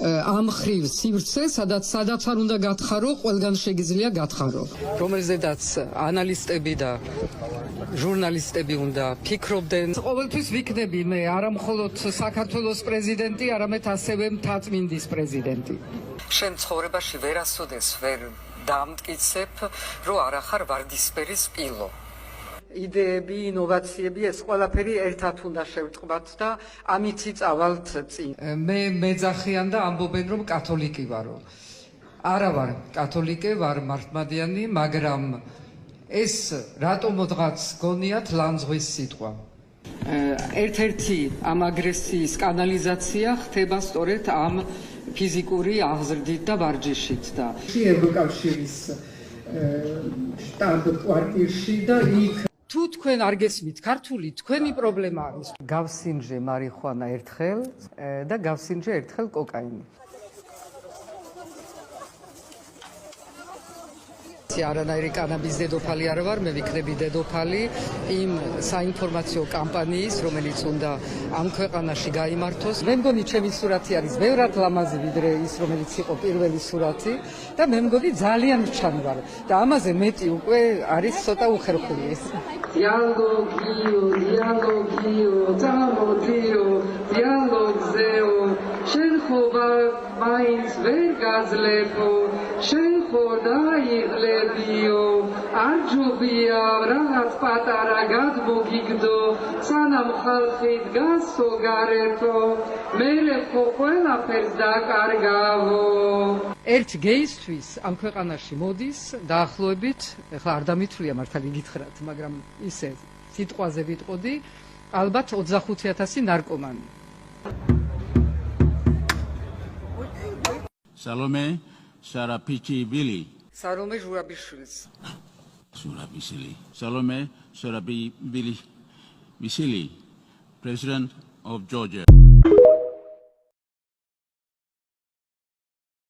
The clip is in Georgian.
ამ ხრივ სივრცე, სადაც არ უნდა გათხარო, ყველგან შეგიძლია გათხარო. რომელზედაც ანალისტები და ჟურნალისტები უნდა ფიქრობდნენ. ყოველთვის ვიქნები მე არა მხოლოდ საქართველოს პრეზიდენტი, არამედ ასევე მთაწმინდის პრეზიდენტი. შენ ცხოვრებაში ვერასოდეს ვერ დამტკიცებ, რომ არ ახარ ვარდისფერი სპილო. იდეები, ინოვაციები, ეს ყველაფერი ერთად უნდა შევწყობთ და ამით წავალთ წინ. მე მეძახიან და ამბობენ, რომ კათოლიკე ვარო. არა ვარ კათოლიკე, ვარ მართლმადიანი, მაგრამ ეს რატომღაც გონიათ ლანძღვის სიტყვა. ერთ-ერთი ამ აგრესიის კანალიზაცია ხდება სწორედ ამ ფიზიკური აღზრდით და ვარჯიშით და ევროკავშირის შტაბ-კვარტირში და იქ თუ თქვენ არ გესმით ქართული, თქვენი პრობლემა არის. გავსინჯე მარიხუანა ერთხელ და გავსინჯე ერთხელ კოკაინი. არანაირი კანაბის დედოფალი არ ვარ, მე ვიქნები დედოფალი იმ საინფორმაციო კამპანიის, რომელიც უნდა ამ ქვეყანაში გაიმართოს. მე მგონი ჩემი სურათი არის ბევრად ლამაზი ვიდრე ის, რომელიც იყო პირველი სურათი და მე მგონი ძალიან რჩანი ვარ და ამაზე მეტი უკვე არის ცოტა უხერხული ეს. დიალოგიო, წამოდიო, დიალოგზეო, შენ ხო მაინც ვერ გაძლებო, შენ ხო დაიღლებიო, არ ჯობია რაღაც პატარა გადმოგიგდო, სანამ ხალხი დგასო გარეთო, მერე ხო ყველაფერს დაკარგავო. ერთ გეისთვის ამ ქვეყანაში მოდის დაახლოებით, ეხლა არ დამითვლია მართალი გითხრათ, მაგრამ ისე სიტყვაზე ვიტყოდი, ალბათ 25,000 ნარკომანი. Salome Sharapichvili. Salome Zhurabishvili. Salome Sharapichvili, President of Georgia.